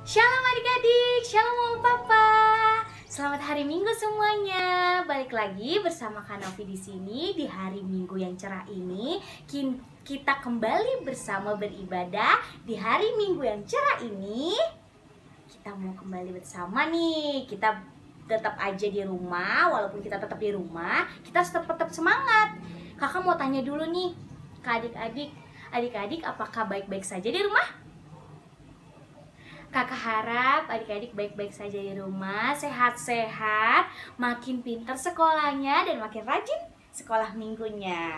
Shalom adik-adik, shalom mama papa. Selamat hari Minggu semuanya. Balik lagi bersama Kak Novi di sini di hari Minggu yang cerah ini. Kita kembali bersama beribadah di hari Minggu yang cerah ini. Kita mau kembali bersama nih. Kita tetap aja di rumah, walaupun kita tetap di rumah, kita tetap semangat. Kakak mau tanya dulu nih ke adik-adik apakah baik-baik saja di rumah? Kakak harap adik-adik baik-baik saja di rumah, sehat-sehat, makin pintar sekolahnya dan makin rajin sekolah minggunya.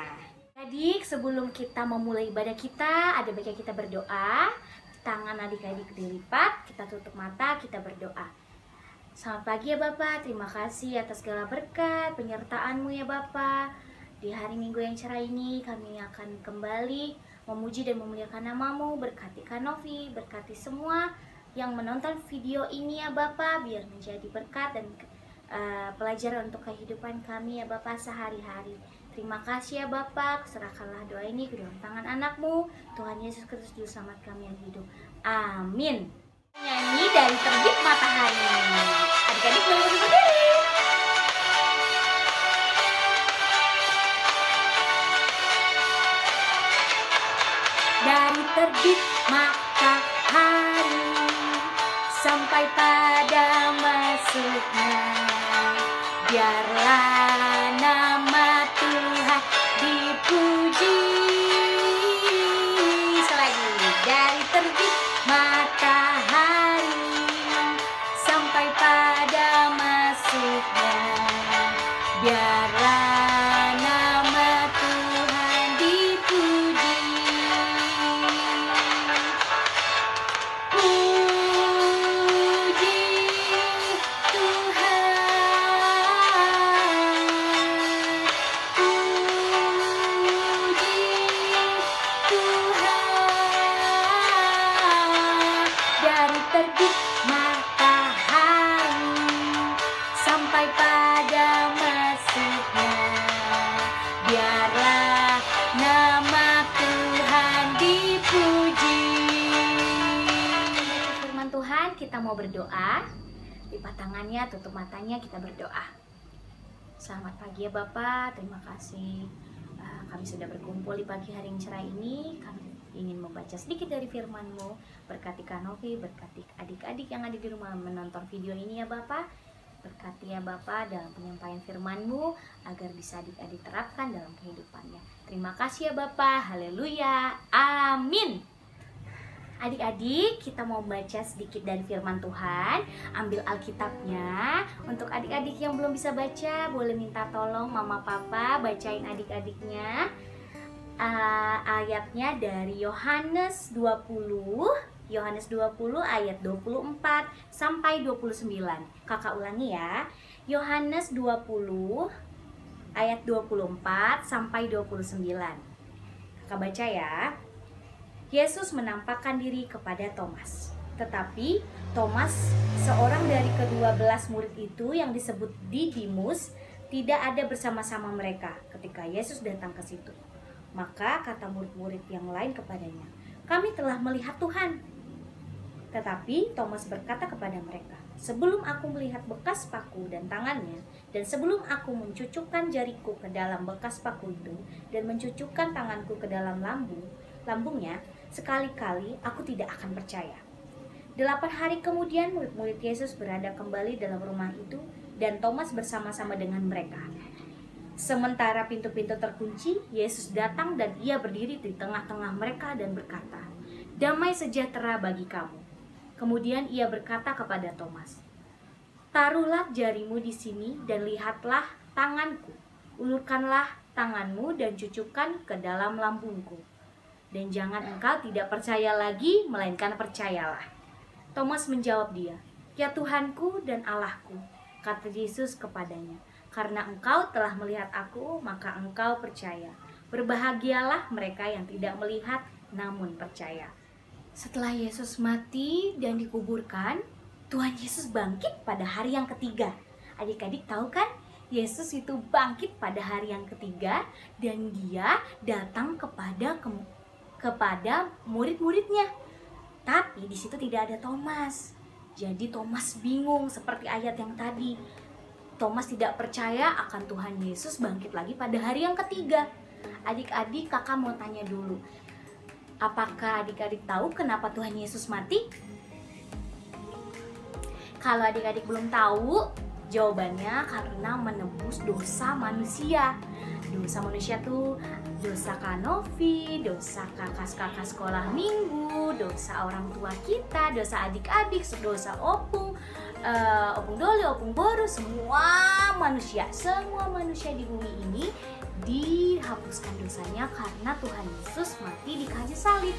Adik, sebelum kita memulai ibadah kita, ada baiknya kita berdoa. Tangan adik-adik dilipat, kita tutup mata, kita berdoa. Selamat pagi ya Bapak, terima kasih atas segala berkat penyertaan-Mu ya Bapak. Di hari Minggu yang cerah ini kami akan kembali memuji dan memuliakan nama-Mu. Berkati Kak Novi, berkati semua yang menonton video ini ya Bapak, biar menjadi berkat dan pelajaran untuk kehidupan kami ya Bapak sehari-hari. Terima kasih ya Bapak, serahkanlah doa ini ke dalam tangan anak-Mu, Tuhan Yesus Kristus Juru Selamat kami yang hidup. Amin. Nyanyi dari Terbit Matahari. Adik-adik boleh berdiri. Dari terbit matahari sampai pada masuknya, biarlah nama Tuhan dipuji. Selagi dari terbit matahari sampai pada masuknya, biarlah nama Tuhan dipuji. Terbit matahari sampai pada masuknya, biarlah nama Tuhan dipuji. Firman Tuhan, kita mau berdoa. Lipat tangannya, tutup matanya, kita berdoa. Selamat pagi ya Bapak, terima kasih kami sudah berkumpul di pagi hari yang cerah ini. Kami ingin membaca sedikit dari firman-Mu. Berkati Kak Novi, berkati adik-adik yang ada di rumah menonton video ini ya Bapak. Berkati ya Bapak dalam penyampaian firman-Mu agar bisa adik-adik terapkan dalam kehidupannya. Terima kasih ya Bapak. Haleluya. Amin. Adik-adik, kita mau baca sedikit dari firman Tuhan. Ambil Alkitabnya. Untuk adik-adik yang belum bisa baca, boleh minta tolong Mama Papa bacain adik-adiknya. Ayatnya dari Yohanes 20 ayat 24 sampai 29. Kakak ulangi ya. Yohanes 20 ayat 24 sampai 29. Kakak baca ya. Yesus menampakkan diri kepada Thomas. Tetapi Thomas, seorang dari ke-12 murid itu yang disebut Didimus, tidak ada bersama-sama mereka ketika Yesus datang ke situ. Maka kata murid-murid yang lain kepadanya, "Kami telah melihat Tuhan." Tetapi Thomas berkata kepada mereka, "Sebelum aku melihat bekas paku dan tangannya, dan sebelum aku mencucukkan jariku ke dalam bekas paku itu, dan mencucukkan tanganku ke dalam lambungnya, sekali-kali aku tidak akan percaya." 8 hari kemudian murid-murid Yesus berada kembali dalam rumah itu, dan Thomas bersama-sama dengan mereka. Sementara pintu-pintu terkunci, Yesus datang dan ia berdiri di tengah-tengah mereka dan berkata, "Damai sejahtera bagi kamu." Kemudian ia berkata kepada Thomas, "Taruhlah jarimu di sini dan lihatlah tanganku. Ulurkanlah tanganmu dan cucukkan ke dalam lambungku. Dan jangan engkau tidak percaya lagi, melainkan percayalah." Thomas menjawab dia, "Ya Tuhanku dan Allahku." Kata Yesus kepadanya, "Karena engkau telah melihat aku, maka engkau percaya. Berbahagialah mereka yang tidak melihat namun percaya." Setelah Yesus mati dan dikuburkan, Tuhan Yesus bangkit pada hari yang ketiga. Adik-adik tahu kan? Yesus itu bangkit pada hari yang ketiga dan dia datang kepada murid-muridnya. Tapi di situ tidak ada Thomas. Jadi Thomas bingung seperti ayat yang tadi. Thomas tidak percaya akan Tuhan Yesus bangkit lagi pada hari yang ketiga. Adik-adik, kakak mau tanya dulu. Apakah adik-adik tahu kenapa Tuhan Yesus mati? Kalau adik-adik belum tahu, jawabannya karena menebus dosa manusia. Dosa manusia tuh dosa Kanovi, dosa kakak-kakak sekolah minggu, dosa orang tua kita, dosa adik-adik, dosa Opung, Opung Doli, Opung Boru, semua manusia di bumi ini dihapuskan dosanya karena Tuhan Yesus mati di kayu salib.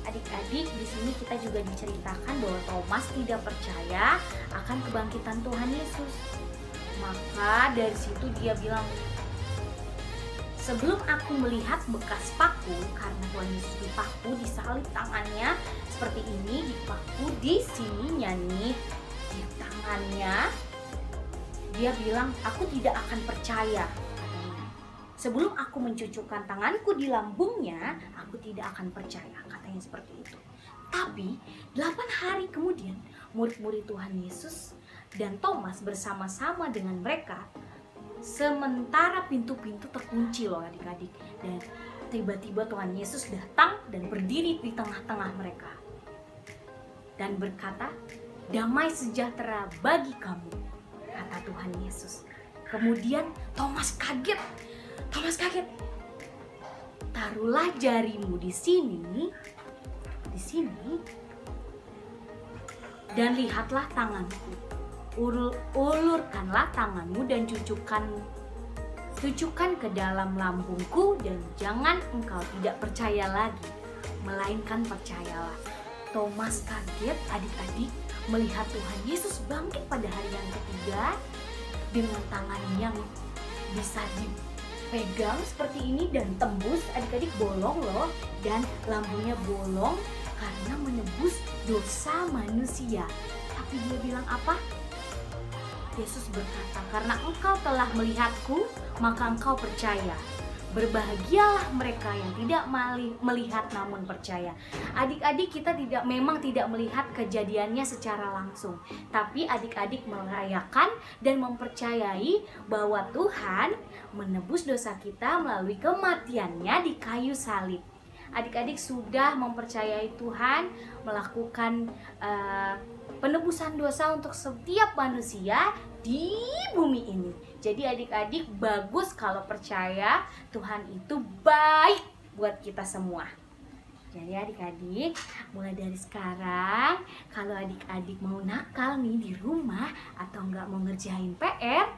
Adik-adik, di sini kita juga diceritakan bahwa Thomas tidak percaya akan kebangkitan Tuhan Yesus. Maka dari situ dia bilang, sebelum aku melihat bekas paku, karena Tuhan Yesus dipaku, disalib tangannya seperti ini, dipaku di sininya nih, di tangannya, dia bilang, aku tidak akan percaya. Sebelum aku mencucukkan tanganku di lambungnya, aku tidak akan percaya, katanya seperti itu. Tapi 8 hari kemudian, murid-murid Tuhan Yesus dan Thomas bersama-sama dengan mereka, sementara pintu-pintu terkunci loh adik-adik, dan tiba-tiba Tuhan Yesus datang dan berdiri di tengah-tengah mereka dan berkata, damai sejahtera bagi kamu, kata Tuhan Yesus. Kemudian Thomas kaget. Taruhlah jarimu di sini, dan lihatlah tanganku. Ulurkanlah tanganmu dan tujukan ke dalam lambungku, dan jangan engkau tidak percaya lagi, melainkan percayalah. Thomas kaget adik-adik melihat Tuhan Yesus bangkit pada hari yang ketiga dengan tangan yang bisa dipegang seperti ini dan tembus, adik-adik, bolong loh, dan lambungnya bolong karena menebus dosa manusia. Tapi dia bilang apa? Yesus berkata, karena engkau telah melihatku, maka engkau percaya. Berbahagialah mereka yang tidak melihat namun percaya. Adik-adik, kita memang tidak melihat kejadiannya secara langsung, tapi adik-adik merayakan dan mempercayai bahwa Tuhan menebus dosa kita melalui kematiannya di kayu salib. Adik-adik sudah mempercayai Tuhan melakukan penebusan dosa untuk setiap manusia di bumi ini. Jadi adik-adik, bagus kalau percaya Tuhan itu baik buat kita semua. Jadi adik-adik, mulai dari sekarang, kalau adik-adik mau nakal nih di rumah atau nggak mau ngerjain PR,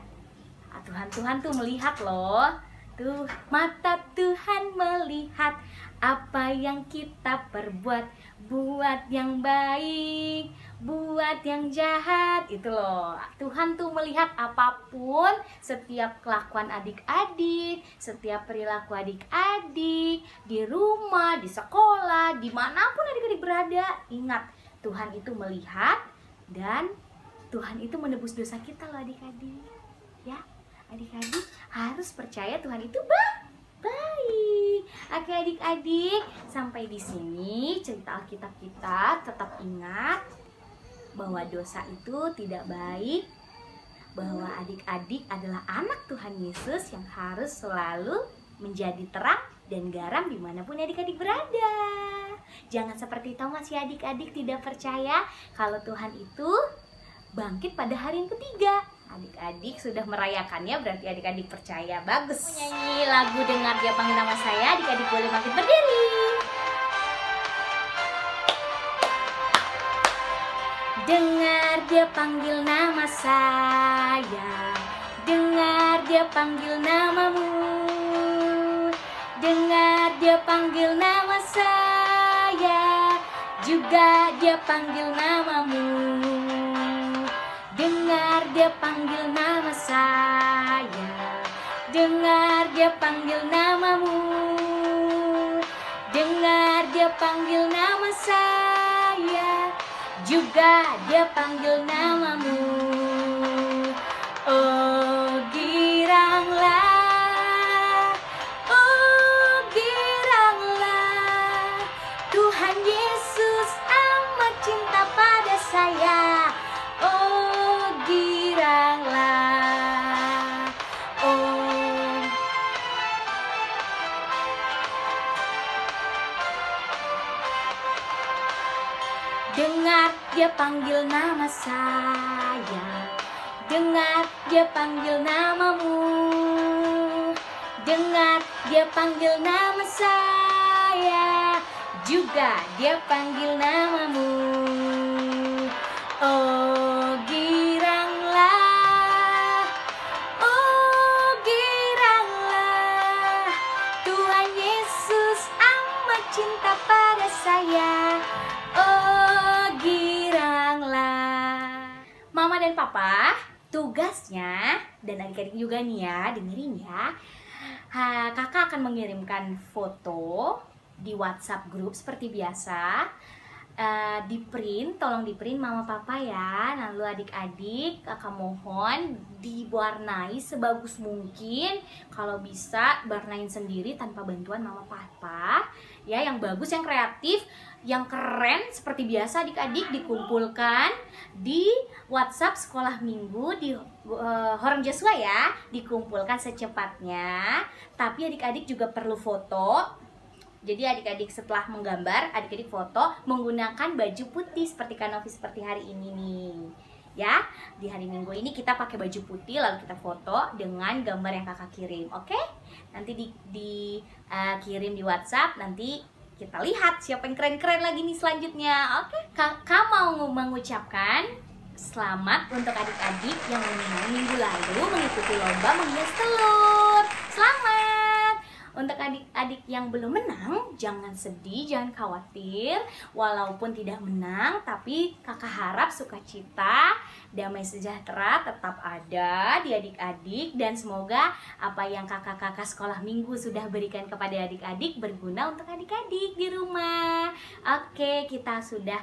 Tuhan tuh melihat loh. Tuh, mata Tuhan melihat apa yang kita perbuat, buat yang baik, buat yang jahat, itu loh. Tuhan tuh melihat apapun, setiap kelakuan adik-adik, setiap perilaku adik-adik, di rumah, di sekolah, dimanapun adik-adik berada. Ingat, Tuhan itu melihat dan Tuhan itu menebus dosa kita loh adik-adik. Ya, adik-adik harus percaya Tuhan itu baik. Oke adik-adik, sampai di sini cerita Alkitab kita. Tetap ingat bahwa dosa itu tidak baik, bahwa adik-adik adalah anak Tuhan Yesus yang harus selalu menjadi terang dan garam dimanapun adik-adik berada. Jangan seperti Thomas ya adik-adik, tidak percaya kalau Tuhan itu bangkit pada hari yang ketiga. Adik-adik sudah merayakannya, berarti adik-adik percaya. Bagus. Nyanyi lagu Dengar Dia Panggil Nama Saya. Adik-adik boleh bangkit berdiri. Dengar Dia panggil nama saya, dengar Dia panggil namamu, dengar Dia panggil nama saya, juga Dia panggil namamu. Dengar Dia panggil nama saya, dengar Dia panggil namamu, dengar Dia panggil nama saya, juga Dia panggil namamu. Oh giranglah, Tuhan Yesus amat cinta pada saya. Dengar dia panggil nama saya, dengar dia panggil namamu, dengar dia panggil nama saya, juga dia panggil namamu. Oh giranglah, oh giranglah, Tuhan Yesus amat cinta pada saya. Oh giranglah. Mama dan Papa, tugasnya, dan adik-adik juga nih ya, dengerin ya. Kakak akan mengirimkan foto di WhatsApp grup seperti biasa. Di print, tolong di print mama papa ya. Lalu adik-adik kakak mohon diwarnai sebagus mungkin. Kalau bisa warnain sendiri tanpa bantuan mama papa ya, yang bagus, yang kreatif, yang keren. Seperti biasa adik-adik dikumpulkan di WhatsApp sekolah minggu di Horeng Joshua ya, dikumpulkan secepatnya. Tapi adik-adik juga perlu foto. Jadi adik-adik setelah menggambar, adik-adik foto menggunakan baju putih seperti Kanovi seperti hari ini nih. Ya, di hari Minggu ini kita pakai baju putih lalu kita foto dengan gambar yang kakak kirim. Oke? Nanti kirim di WhatsApp, nanti kita lihat siapa yang keren-keren lagi nih selanjutnya. Oke? Kakak mau mengucapkan selamat untuk adik-adik yang menang minggu lalu mengikuti lomba menghias telur. Selamat! Untuk adik-adik yang belum menang, jangan sedih, jangan khawatir. Walaupun tidak menang, tapi kakak harap sukacita, damai sejahtera tetap ada di adik-adik. Dan semoga apa yang kakak-kakak sekolah minggu sudah berikan kepada adik-adik berguna untuk adik-adik di rumah. Oke, kita sudah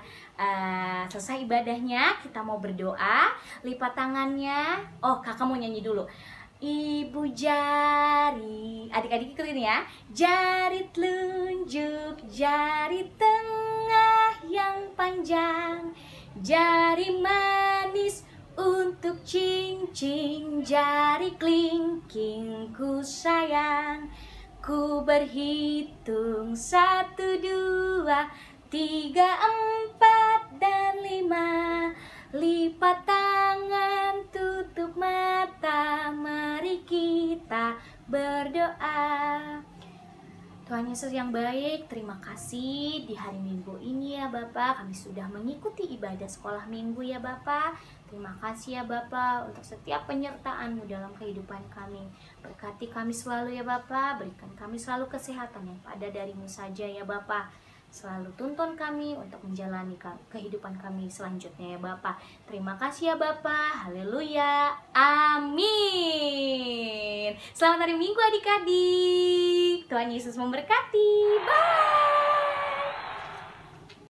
selesai ibadahnya. Kita mau berdoa, lipat tangannya. Oh, kakak mau nyanyi dulu. Ibu jari, adik-adik ikutin ya. Jari telunjuk, jari tengah yang panjang, jari manis untuk cincin, jari kelingking ku sayang. Ku berhitung 1, 2, 3, 4, dan 5. Lipat tangan, tutup mata, mari kita berdoa. Tuhan Yesus yang baik, terima kasih di hari Minggu ini ya Bapak. Kami sudah mengikuti ibadah sekolah minggu ya Bapak. Terima kasih ya Bapak untuk setiap penyertaan-Mu dalam kehidupan kami. Berkati kami selalu ya Bapak, berikan kami selalu kesehatan yang ada dari-Mu saja ya Bapak. Selalu tuntun kami untuk menjalani kehidupan kami selanjutnya ya Bapak. Terima kasih ya Bapak. Haleluya. Amin. Selamat hari Minggu adik-adik. Tuhan Yesus memberkati. Bye.